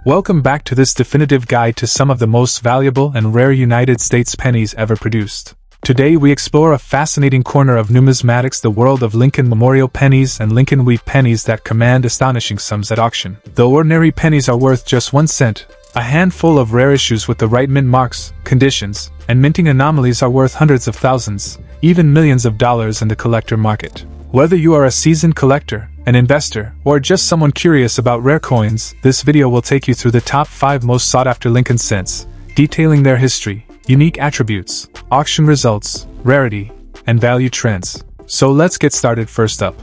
Welcome back to this definitive guide to some of the most valuable and rare United States pennies ever produced. Today we explore a fascinating corner of numismatics, the world of Lincoln Memorial pennies and Lincoln wheat pennies that command astonishing sums at auction. Though ordinary pennies are worth just 1 cent, a handful of rare issues with the right mint marks, conditions, and minting anomalies are worth hundreds of thousands, even millions of dollars in the collector market. Whether you are a seasoned collector, an investor, or just someone curious about rare coins, this video will take you through the top 5 most sought-after Lincoln cents, detailing their history, unique attributes, auction results, rarity, and value trends. So let's get started. First up,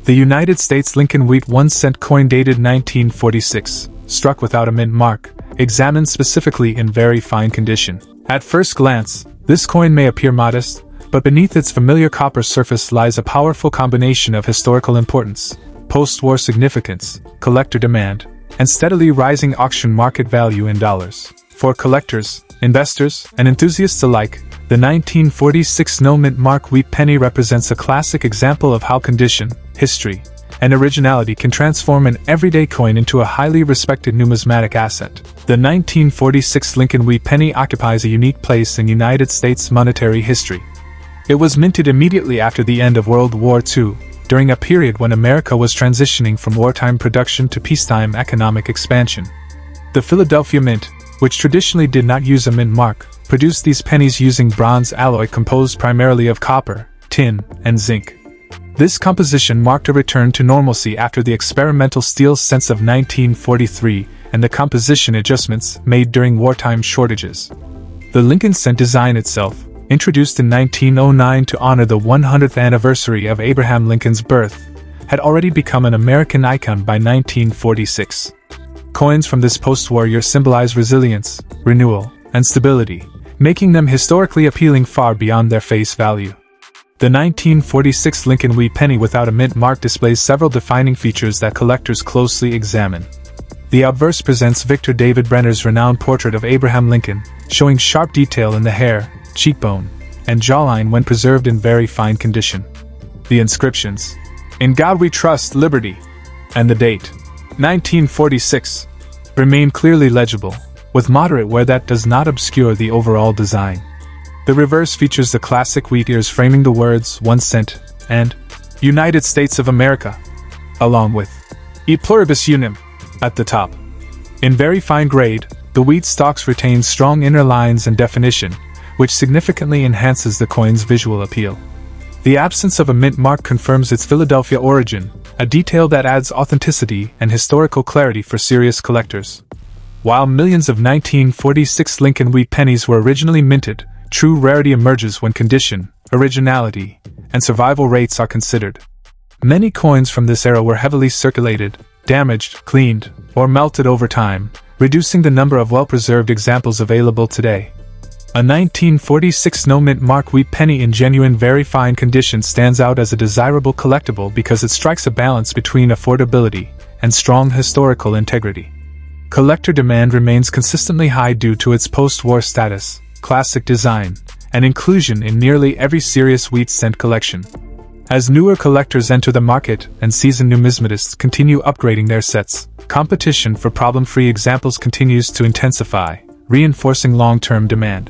the United States Lincoln wheat 1 cent coin dated 1946, struck without a mint mark, examined specifically in very fine condition. At first glance, this coin may appear modest, but beneath its familiar copper surface lies a powerful combination of historical importance, post-war significance, collector demand, and steadily rising auction market value in dollars. For collectors, investors, and enthusiasts alike, the 1946 no-mint mark wheat penny represents a classic example of how condition, history, and originality can transform an everyday coin into a highly respected numismatic asset. The 1946 Lincoln wheat penny occupies a unique place in United States monetary history. It was minted immediately after the end of World War II, during a period when America was transitioning from wartime production to peacetime economic expansion. The Philadelphia Mint, which traditionally did not use a mint mark, produced these pennies using bronze alloy composed primarily of copper, tin, and zinc. This composition marked a return to normalcy after the experimental steel cents of 1943 and the composition adjustments made during wartime shortages. The Lincoln cent design itself, introduced in 1909 to honor the 100th anniversary of Abraham Lincoln's birth, had already become an American icon by 1946. Coins from this post-war year symbolize resilience, renewal, and stability, making them historically appealing far beyond their face value. The 1946 Lincoln wheat penny without a mint mark displays several defining features that collectors closely examine. The obverse presents Victor David Brenner's renowned portrait of Abraham Lincoln, showing sharp detail in the hair, cheekbone, and jawline when preserved in very fine condition. The inscriptions, "In God We Trust, Liberty," and the date, 1946, remain clearly legible, with moderate wear that does not obscure the overall design. The reverse features the classic wheat ears framing the words 1 cent and United States of America, along with E pluribus unum at the top. In very fine grade, the wheat stalks retain strong inner lines and definition, which significantly enhances the coin's visual appeal. The absence of a mint mark confirms its Philadelphia origin, a detail that adds authenticity and historical clarity for serious collectors. While millions of 1946 Lincoln wheat pennies were originally minted, true rarity emerges when condition, originality, and survival rates are considered. Many coins from this era were heavily circulated, damaged, cleaned, or melted over time, reducing the number of well-preserved examples available today. A 1946 no-mint mark wheat penny in genuine very fine condition stands out as a desirable collectible because it strikes a balance between affordability and strong historical integrity. Collector demand remains consistently high due to its post-war status, classic design, and inclusion in nearly every serious wheat cent collection. As newer collectors enter the market and seasoned numismatists continue upgrading their sets, competition for problem-free examples continues to intensify, reinforcing long-term demand.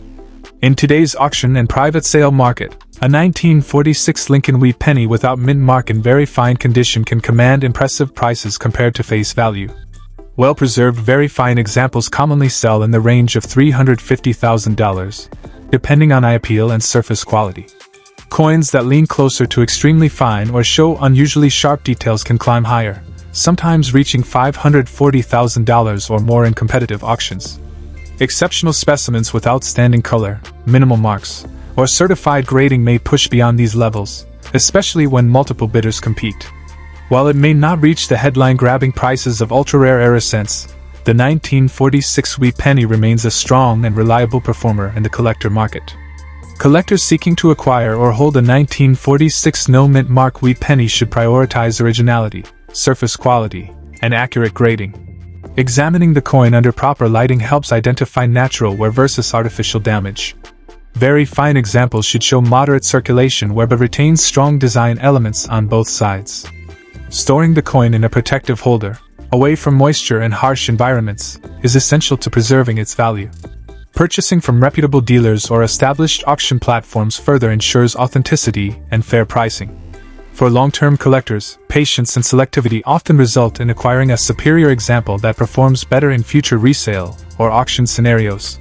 In today's auction and private sale market, a 1946 Lincoln wheat penny without mint mark in very fine condition can command impressive prices compared to face value. Well-preserved very fine examples commonly sell in the range of $350,000, depending on eye appeal and surface quality. Coins that lean closer to extremely fine or show unusually sharp details can climb higher, sometimes reaching $540,000 or more in competitive auctions. Exceptional specimens with outstanding color, minimal marks, or certified grading may push beyond these levels, especially when multiple bidders compete. While it may not reach the headline-grabbing prices of ultra-rare era cents, the 1946 wheat penny remains a strong and reliable performer in the collector market. Collectors seeking to acquire or hold a 1946 no-mint mark wheat penny should prioritize originality, surface quality, and accurate grading. Examining the coin under proper lighting helps identify natural wear versus artificial damage. Very fine examples should show moderate circulation wear but retain strong design elements on both sides. Storing the coin in a protective holder, away from moisture and harsh environments, is essential to preserving its value. Purchasing from reputable dealers or established auction platforms further ensures authenticity and fair pricing. For long-term collectors, patience and selectivity often result in acquiring a superior example that performs better in future resale or auction scenarios.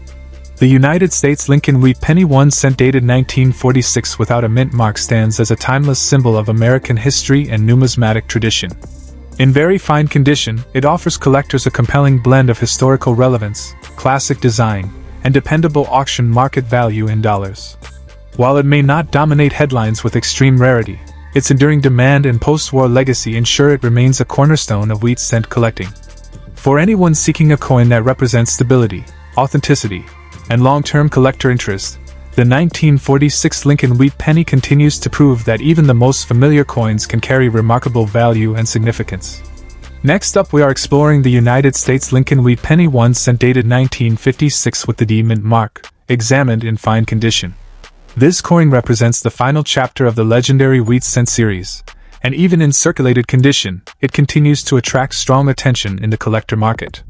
The United States Lincoln Wheat Penny 1 cent dated 1946 without a mint mark stands as a timeless symbol of American history and numismatic tradition. In very fine condition, it offers collectors a compelling blend of historical relevance, classic design, and dependable auction market value in dollars. While it may not dominate headlines with extreme rarity, its enduring demand and post-war legacy ensure it remains a cornerstone of wheat cent collecting. For anyone seeking a coin that represents stability, authenticity, and long-term collector interest, the 1946 Lincoln Wheat Penny continues to prove that even the most familiar coins can carry remarkable value and significance. Next up, we are exploring the United States Lincoln Wheat Penny 1 cent dated 1956 with the D mint mark, examined in fine condition. This coin represents the final chapter of the legendary wheat cent series, and even in circulated condition, it continues to attract strong attention in the collector market.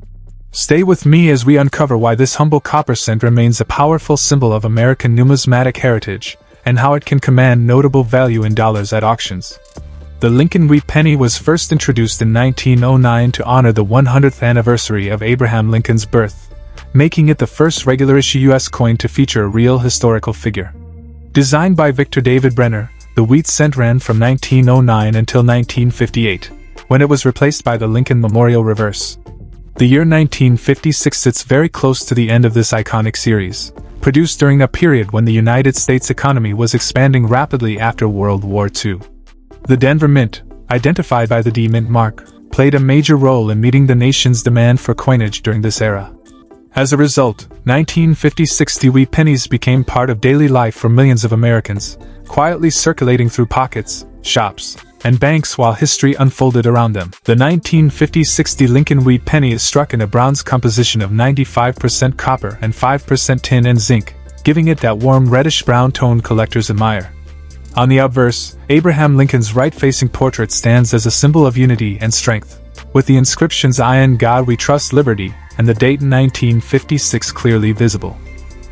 Stay with me as we uncover why this humble copper cent remains a powerful symbol of American numismatic heritage, and how it can command notable value in dollars at auctions. The Lincoln Wheat Penny was first introduced in 1909 to honor the 100th anniversary of Abraham Lincoln's birth, making it the first regular-issue U.S. coin to feature a real historical figure. Designed by Victor David Brenner, the wheat cent ran from 1909 until 1958, when it was replaced by the Lincoln Memorial Reverse. The year 1956 sits very close to the end of this iconic series, produced during a period when the United States economy was expanding rapidly after World War II. The Denver Mint, identified by the D mint mark, played a major role in meeting the nation's demand for coinage during this era. As a result, 1956 wheat pennies became part of daily life for millions of Americans, quietly circulating through pockets, shops, and banks while history unfolded around them. The 1950-60 Lincoln Wheat Penny is struck in a bronze composition of 95% copper and 5% tin and zinc, giving it that warm reddish-brown tone collectors admire. On the obverse, Abraham Lincoln's right-facing portrait stands as a symbol of unity and strength, with the inscriptions "I in God We Trust Liberty" and the date 1956 clearly visible.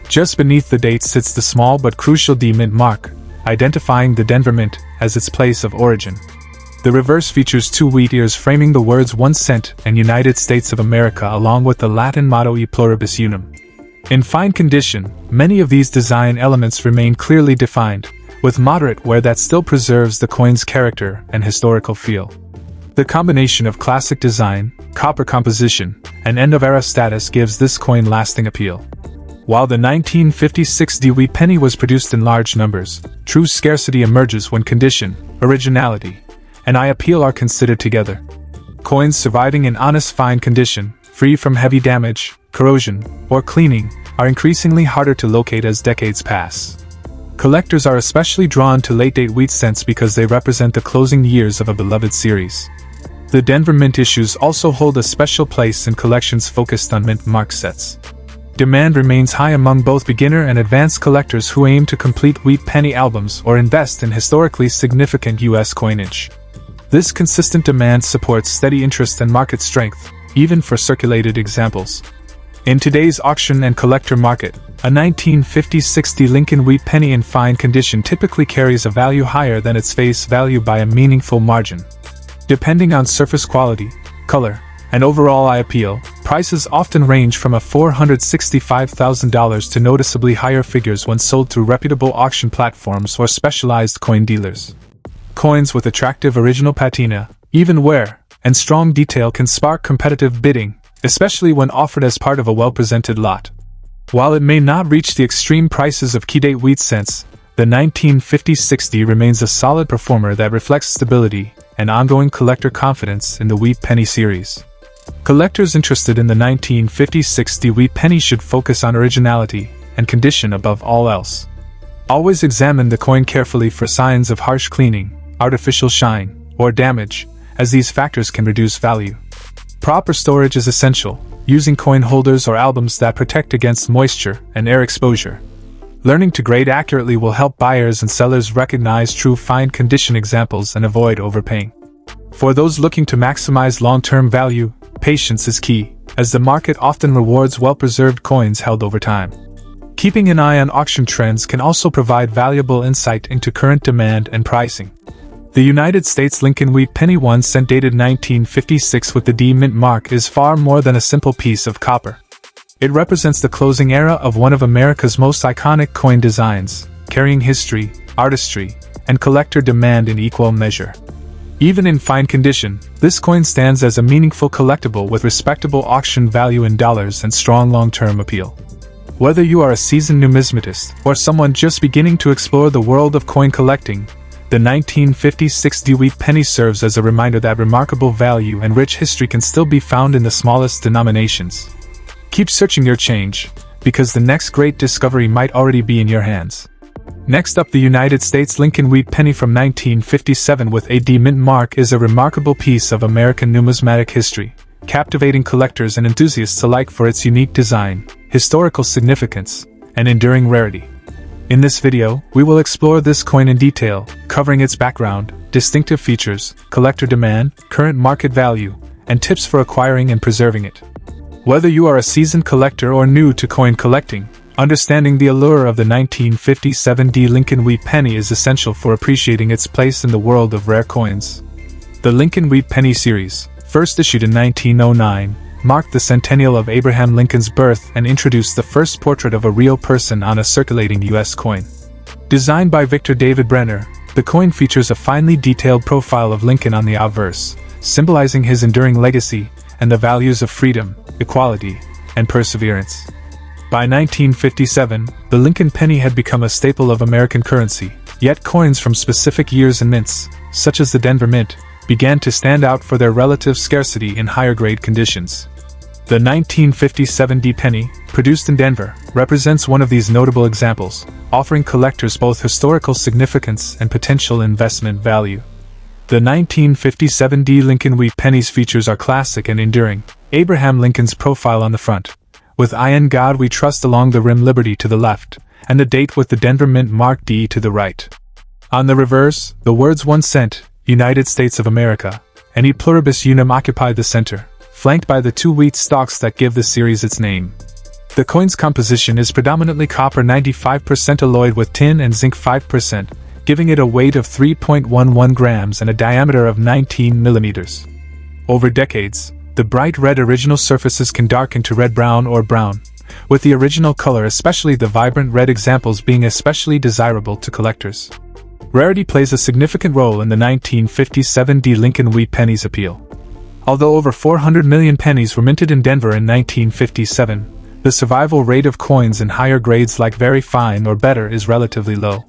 Just beneath the date sits the small but crucial D mint mark, identifying the Denver Mint as its place of origin. The reverse features two wheat ears framing the words 1 cent and United States of America along with the Latin motto E pluribus unum. In fine condition, many of these design elements remain clearly defined, with moderate wear that still preserves the coin's character and historical feel. The combination of classic design, copper composition, and end-of-era status gives this coin lasting appeal. While the 1956 wheat penny was produced in large numbers, true scarcity emerges when condition, originality, and eye appeal are considered together. Coins surviving in honest fine condition, free from heavy damage, corrosion, or cleaning, are increasingly harder to locate as decades pass. Collectors are especially drawn to late-date wheat cents because they represent the closing years of a beloved series. The Denver Mint issues also hold a special place in collections focused on mint mark sets. Demand remains high among both beginner and advanced collectors who aim to complete wheat penny albums or invest in historically significant U.S. coinage. This consistent demand supports steady interest and market strength, even for circulated examples. In today's auction and collector market, a 1950-60 Lincoln Wheat Penny in fine condition typically carries a value higher than its face value by a meaningful margin. Depending on surface quality, color, and overall eye appeal, prices often range from $465,000 to noticeably higher figures when sold through reputable auction platforms or specialized coin dealers. Coins with attractive original patina, even wear, and strong detail can spark competitive bidding, especially when offered as part of a well-presented lot. While it may not reach the extreme prices of key-date wheat cents, the 1950-60 remains a solid performer that reflects stability and ongoing collector confidence in the wheat penny series. Collectors interested in the 1950-60 wheat penny should focus on originality and condition above all else. Always examine the coin carefully for signs of harsh cleaning, artificial shine, or damage, as these factors can reduce value. Proper storage is essential, using coin holders or albums that protect against moisture and air exposure. Learning to grade accurately will help buyers and sellers recognize true fine condition examples and avoid overpaying. For those looking to maximize long-term value, Patience is key, as the market often rewards well-preserved coins held over time. Keeping an eye on auction trends can also provide valuable insight into current demand and pricing. The United States Lincoln Wheat penny 1 cent dated 1956 with the D mint mark is far more than a simple piece of copper. It represents the closing era of one of America's most iconic coin designs, carrying history, artistry, and collector demand in equal measure. Even in fine condition, this coin stands as a meaningful collectible with respectable auction value in dollars and strong long-term appeal. Whether you are a seasoned numismatist or someone just beginning to explore the world of coin collecting, the 1956 D Wheat penny serves as a reminder that remarkable value and rich history can still be found in the smallest denominations. Keep searching your change, because the next great discovery might already be in your hands. Next up, the United States Lincoln Wheat penny from 1957 with a D mint mark is a remarkable piece of American numismatic history, captivating collectors and enthusiasts alike for its unique design, historical significance, and enduring rarity. In this video, we will explore this coin in detail, covering its background, distinctive features, collector demand, current market value, and tips for acquiring and preserving it. Whether you are a seasoned collector or new to coin collecting, understanding the allure of the 1957 D Lincoln Wheat penny is essential for appreciating its place in the world of rare coins. The Lincoln Wheat penny series, first issued in 1909, marked the centennial of Abraham Lincoln's birth and introduced the first portrait of a real person on a circulating U.S. coin. Designed by Victor David Brenner, the coin features a finely detailed profile of Lincoln on the obverse, symbolizing his enduring legacy and the values of freedom, equality, and perseverance. By 1957, the Lincoln penny had become a staple of American currency, yet coins from specific years and mints, such as the Denver Mint, began to stand out for their relative scarcity in higher-grade conditions. The 1957 D penny, produced in Denver, represents one of these notable examples, offering collectors both historical significance and potential investment value. The 1957 D Lincoln Wheat pennies features are classic and enduring. Abraham Lincoln's profile on the front, with "I in God We Trust" along the rim, Liberty to the left, and the date with the Denver Mint mark D to the right. On the reverse, the words 1 cent, United States of America, and E pluribus unum occupy the center, flanked by the two wheat stalks that give the series its name. The coin's composition is predominantly copper 95% alloyed with tin and zinc 5%, giving it a weight of 3.11 grams and a diameter of 19 millimeters. Over decades, the bright red original surfaces can darken to red-brown or brown, with the original color, especially the vibrant red examples, being especially desirable to collectors. Rarity plays a significant role in the 1957 D Lincoln Wheat penny's appeal. Although over 400 million pennies were minted in Denver in 1957, the survival rate of coins in higher grades like very fine or better is relatively low.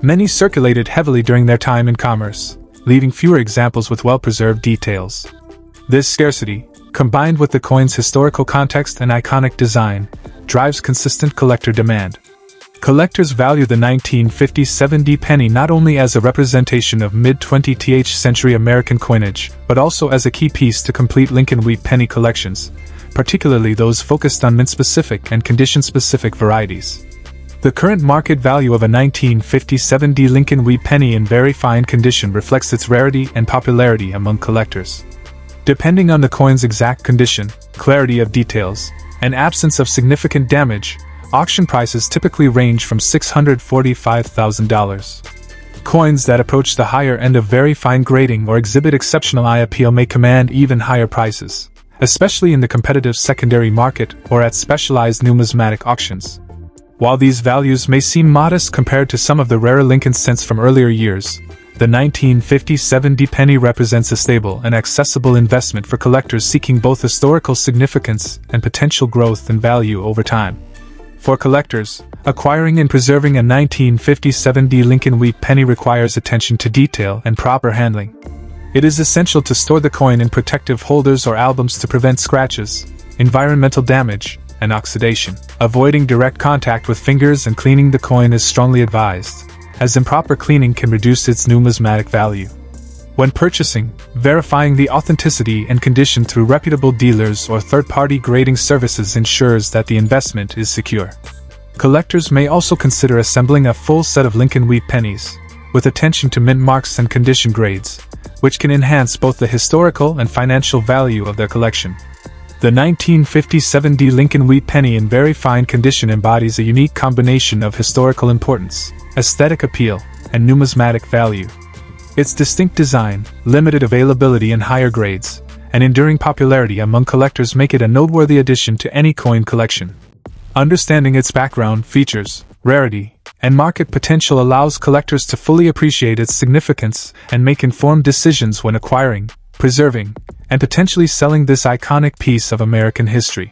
Many circulated heavily during their time in commerce, leaving fewer examples with well-preserved details. This scarcity, combined with the coin's historical context and iconic design, drives consistent collector demand. Collectors value the 1957 D penny not only as a representation of mid-20th century American coinage, but also as a key piece to complete Lincoln Wheat penny collections, particularly those focused on mint-specific and condition-specific varieties. The current market value of a 1957 D Lincoln Wheat penny in very fine condition reflects its rarity and popularity among collectors. Depending on the coin's exact condition, clarity of details, and absence of significant damage, auction prices typically range from $645,000. Coins that approach the higher end of very fine grading or exhibit exceptional eye appeal may command even higher prices, especially in the competitive secondary market or at specialized numismatic auctions. While these values may seem modest compared to some of the rarer Lincoln cents from earlier years, the 1957 D penny represents a stable and accessible investment for collectors seeking both historical significance and potential growth in value over time. For collectors, acquiring and preserving a 1957 D Lincoln Wheat penny requires attention to detail and proper handling. It is essential to store the coin in protective holders or albums to prevent scratches, environmental damage, and oxidation. Avoiding direct contact with fingers and cleaning the coin is strongly advised, as improper cleaning can reduce its numismatic value. When purchasing, verifying the authenticity and condition through reputable dealers or third-party grading services ensures that the investment is secure. Collectors may also consider assembling a full set of Lincoln Wheat pennies, with attention to mint marks and condition grades, which can enhance both the historical and financial value of their collection. The 1957 D Lincoln Wheat penny in very fine condition embodies a unique combination of historical importance, aesthetic appeal, and numismatic value. Its distinct design, limited availability in higher grades, and enduring popularity among collectors make it a noteworthy addition to any coin collection. Understanding its background, features, rarity, and market potential allows collectors to fully appreciate its significance and make informed decisions when acquiring, preserving, and potentially selling this iconic piece of American history.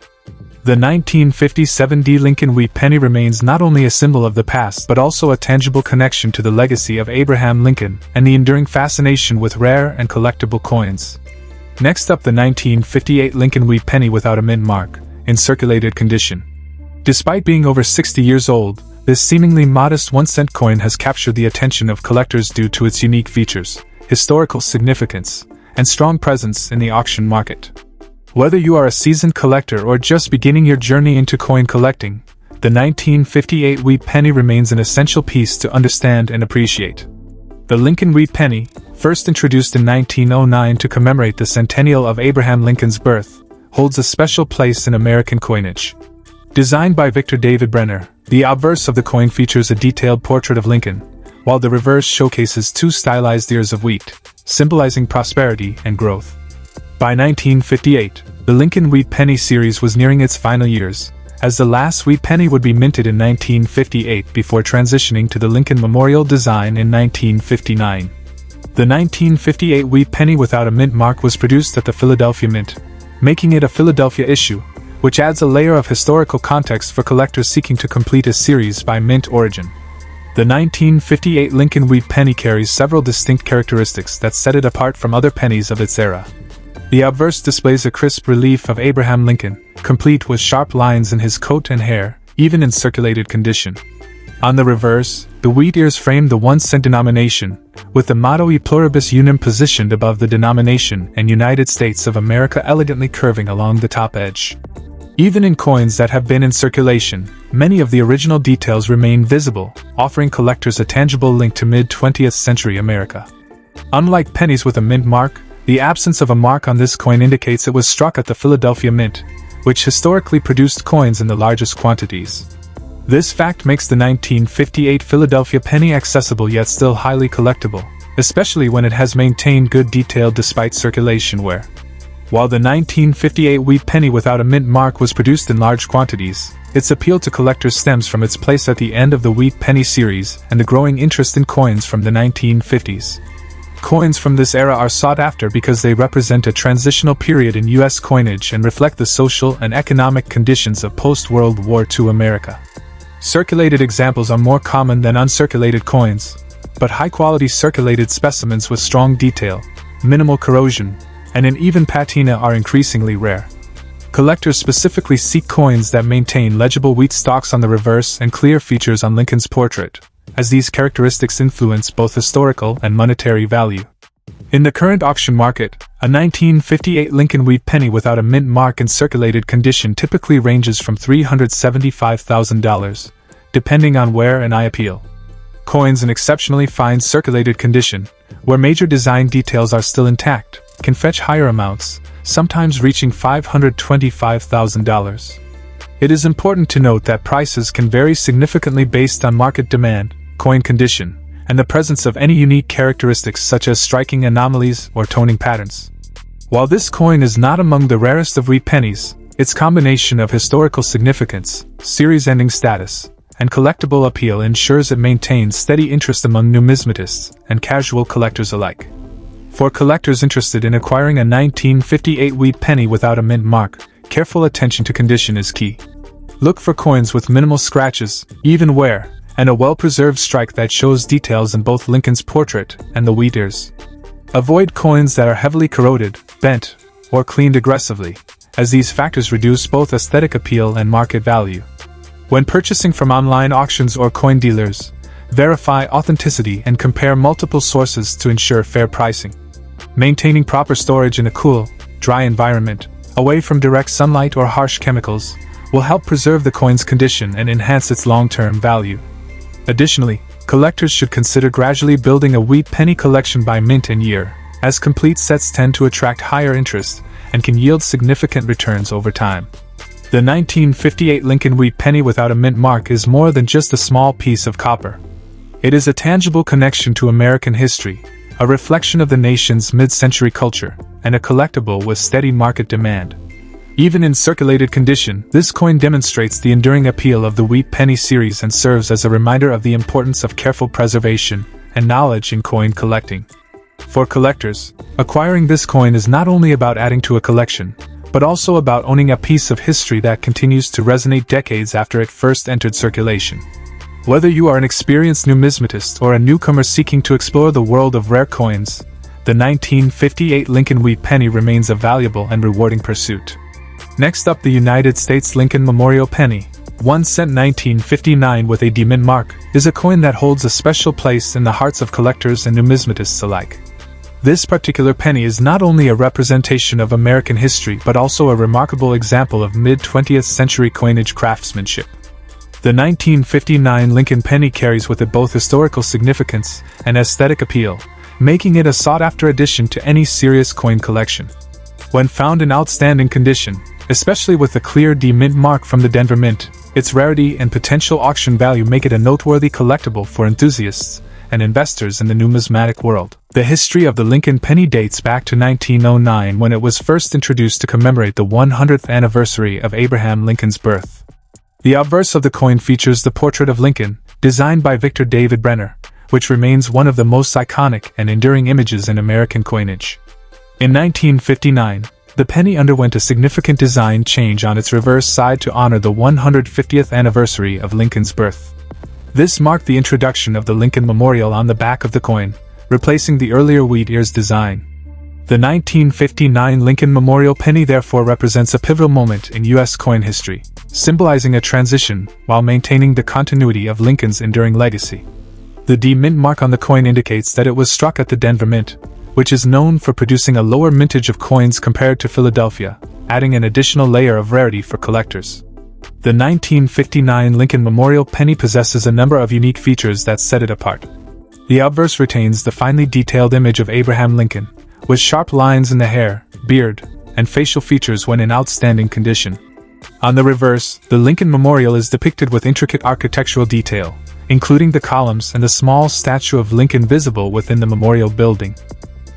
The 1957 D Lincoln Wheat penny remains not only a symbol of the past but also a tangible connection to the legacy of Abraham Lincoln and the enduring fascination with rare and collectible coins. Next up, the 1958 Lincoln Wheat penny without a mint mark, in circulated condition. Despite being over 60 years old, this seemingly modest 1-cent coin has captured the attention of collectors due to its unique features, historical significance, and strong presence in the auction market. Whether you are a seasoned collector or just beginning your journey into coin collecting, the 1958 Wheat penny remains an essential piece to understand and appreciate. The Lincoln Wheat penny, first introduced in 1909 to commemorate the centennial of Abraham Lincoln's birth, holds a special place in American coinage. Designed by Victor David Brenner, the obverse of the coin features a detailed portrait of Lincoln, while the reverse showcases two stylized ears of wheat, symbolizing prosperity and growth. By 1958, the Lincoln Wheat penny series was nearing its final years, as the last wheat penny would be minted in 1958 before transitioning to the Lincoln Memorial design in 1959. The 1958 wheat penny without a mint mark was produced at the Philadelphia Mint, making it a Philadelphia issue, which adds a layer of historical context for collectors seeking to complete a series by mint origin. The 1958 Lincoln Wheat penny carries several distinct characteristics that set it apart from other pennies of its era. The obverse displays a crisp relief of Abraham Lincoln, complete with sharp lines in his coat and hair, even in circulated condition. On the reverse, the wheat ears frame the 1-cent denomination, with the motto E Pluribus Unum positioned above the denomination and United States of America elegantly curving along the top edge. Even in coins that have been in circulation, many of the original details remain visible, offering collectors a tangible link to mid-20th century America. Unlike pennies with a mint mark, the absence of a mark on this coin indicates it was struck at the Philadelphia Mint, which historically produced coins in the largest quantities. This fact makes the 1958 Philadelphia penny accessible yet still highly collectible, especially when it has maintained good detail despite circulation wear. While the 1958 wheat penny without a mint mark was produced in large quantities, its appeal to collectors stems from its place at the end of the wheat penny series and the growing interest in coins from the 1950s. Coins from this era are sought after because they represent a transitional period in U.S. coinage and reflect the social and economic conditions of post-World War II America. Circulated examples are more common than uncirculated coins, but high-quality circulated specimens with strong detail, minimal corrosion, and an even patina are increasingly rare. Collectors specifically seek coins that maintain legible wheat stalks on the reverse and clear features on Lincoln's portrait, as these characteristics influence both historical and monetary value. In the current auction market, a 1958 Lincoln Wheat penny without a mint mark in circulated condition typically ranges from $375,000, depending on wear and eye appeal. Coins in exceptionally fine circulated condition, where major design details are still intact, can fetch higher amounts, sometimes reaching $525,000. It is important to note that prices can vary significantly based on market demand, coin condition, and the presence of any unique characteristics such as striking anomalies or toning patterns. While this coin is not among the rarest of wheat pennies, its combination of historical significance, series-ending status, and collectible appeal ensures it maintains steady interest among numismatists and casual collectors alike. For collectors interested in acquiring a 1958 wheat penny without a mint mark, careful attention to condition is key. Look for coins with minimal scratches, even wear, and a well-preserved strike that shows details in both Lincoln's portrait and the wheat ears. Avoid coins that are heavily corroded, bent, or cleaned aggressively, as these factors reduce both aesthetic appeal and market value. When purchasing from online auctions or coin dealers, verify authenticity and compare multiple sources to ensure fair pricing. Maintaining proper storage in a cool, dry environment, away from direct sunlight or harsh chemicals, will help preserve the coin's condition and enhance its long-term value. Additionally, collectors should consider gradually building a wheat penny collection by mint and year, as complete sets tend to attract higher interest and can yield significant returns over time. The 1958 Lincoln Wheat penny without a mint mark is more than just a small piece of copper. It is a tangible connection to American history, a reflection of the nation's mid-century culture, and a collectible with steady market demand. Even in circulated condition, this coin demonstrates the enduring appeal of the Wheat penny series and serves as a reminder of the importance of careful preservation and knowledge in coin collecting. For collectors, acquiring this coin is not only about adding to a collection, but also about owning a piece of history that continues to resonate decades after it first entered circulation. Whether you are an experienced numismatist or a newcomer seeking to explore the world of rare coins, the 1958 Lincoln Wheat penny remains a valuable and rewarding pursuit. Next up, the United States Lincoln Memorial Penny, 1 cent 1959 with a D-mint mark, is a coin that holds a special place in the hearts of collectors and numismatists alike. This particular penny is not only a representation of American history but also a remarkable example of mid-20th century coinage craftsmanship. The 1959 Lincoln penny carries with it both historical significance and aesthetic appeal, making it a sought-after addition to any serious coin collection. When found in outstanding condition, especially with a clear D-mint mark from the Denver Mint, its rarity and potential auction value make it a noteworthy collectible for enthusiasts and investors in the numismatic world. The history of the Lincoln penny dates back to 1909 when it was first introduced to commemorate the 100th anniversary of Abraham Lincoln's birth. The obverse of the coin features the portrait of Lincoln, designed by Victor David Brenner, which remains one of the most iconic and enduring images in American coinage. In 1959, the penny underwent a significant design change on its reverse side to honor the 150th anniversary of Lincoln's birth. This marked the introduction of the Lincoln Memorial on the back of the coin, replacing the earlier wheat ears design. The 1959 Lincoln Memorial penny therefore represents a pivotal moment in U.S. coin history, symbolizing a transition while maintaining the continuity of Lincoln's enduring legacy. The D-mint mark on the coin indicates that it was struck at the Denver Mint, which is known for producing a lower mintage of coins compared to Philadelphia, adding an additional layer of rarity for collectors. The 1959 Lincoln Memorial penny possesses a number of unique features that set it apart. The obverse retains the finely detailed image of Abraham Lincoln, with sharp lines in the hair, beard, and facial features when in outstanding condition. On the reverse, the Lincoln Memorial is depicted with intricate architectural detail, including the columns and the small statue of Lincoln visible within the memorial building.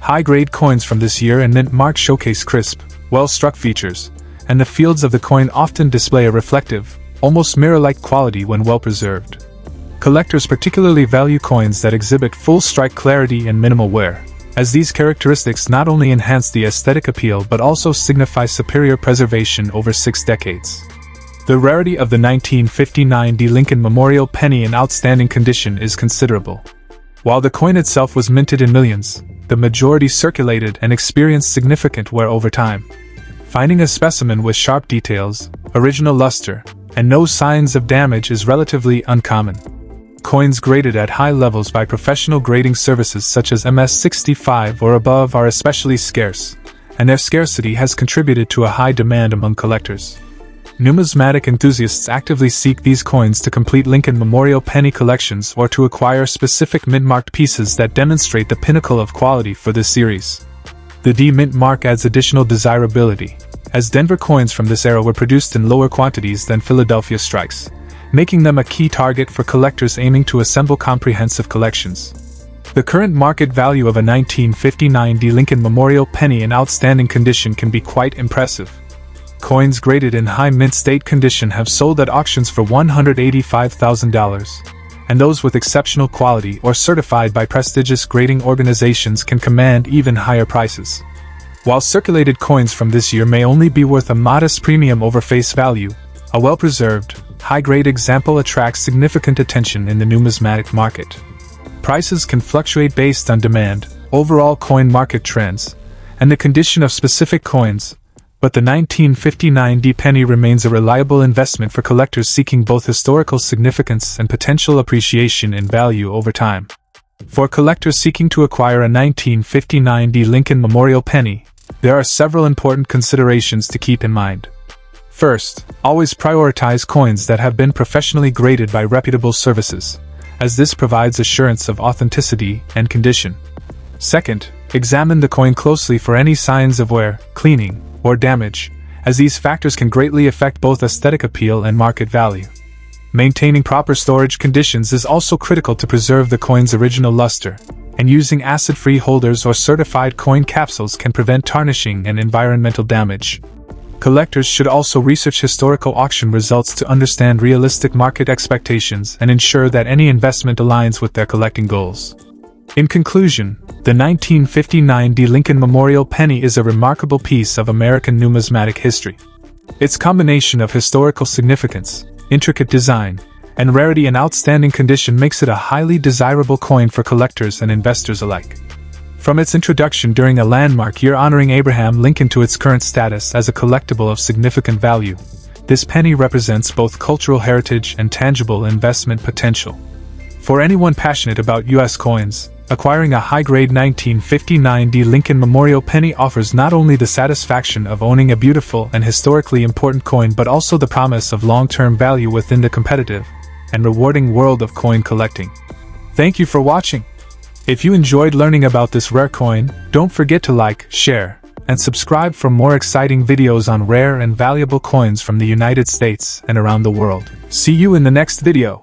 High-grade coins from this year and mint mark showcase crisp, well-struck features, and the fields of the coin often display a reflective, almost mirror-like quality when well-preserved. Collectors particularly value coins that exhibit full strike clarity and minimal wear, as these characteristics not only enhance the aesthetic appeal but also signify superior preservation over 6 decades. The rarity of the 1959 Lincoln Memorial penny in outstanding condition is considerable. While the coin itself was minted in millions, the majority circulated and experienced significant wear over time. Finding a specimen with sharp details, original luster, and no signs of damage is relatively uncommon. Coins graded at high levels by professional grading services such as MS-65 or above are especially scarce, and their scarcity has contributed to a high demand among collectors. Numismatic enthusiasts actively seek these coins to complete Lincoln Memorial penny collections or to acquire specific mint-marked pieces that demonstrate the pinnacle of quality for this series. The D-mint mark adds additional desirability, as Denver coins from this era were produced in lower quantities than Philadelphia strikes, making them a key target for collectors aiming to assemble comprehensive collections. The current market value of a 1959 Lincoln Memorial penny in outstanding condition can be quite impressive. Coins graded in high mint state condition have sold at auctions for $185,000, and those with exceptional quality or certified by prestigious grading organizations can command even higher prices. While circulated coins from this year may only be worth a modest premium over face value, a well-preserved, high-grade example attracts significant attention in the numismatic market. Prices can fluctuate based on demand, overall coin market trends, and the condition of specific coins, but the 1959 penny remains a reliable investment for collectors seeking both historical significance and potential appreciation in value over time. For collectors seeking to acquire a 1959 Lincoln Memorial penny, there are several important considerations to keep in mind. First, always prioritize coins that have been professionally graded by reputable services, as this provides assurance of authenticity and condition. Second, Examine the coin closely for any signs of wear, cleaning, or damage, as these factors can greatly affect both aesthetic appeal and market value. Maintaining proper storage conditions is also critical to preserve the coin's original luster, and using acid-free holders or certified coin capsules can prevent tarnishing and environmental damage. Collectors should also research historical auction results to understand realistic market expectations and ensure that any investment aligns with their collecting goals. In conclusion, the 1959 D. Lincoln Memorial Penny is a remarkable piece of American numismatic history. Its combination of historical significance, intricate design, and rarity and outstanding condition makes it a highly desirable coin for collectors and investors alike. From its introduction during a landmark year honoring Abraham Lincoln to its current status as a collectible of significant value, this penny represents both cultural heritage and tangible investment potential. For anyone passionate about U.S. coins, acquiring a high-grade 1959 D. Lincoln Memorial Penny offers not only the satisfaction of owning a beautiful and historically important coin but also the promise of long-term value within the competitive and rewarding world of coin collecting. Thank you for watching. If you enjoyed learning about this rare coin, don't forget to like, share, and subscribe for more exciting videos on rare and valuable coins from the United States and around the world. See you in the next video.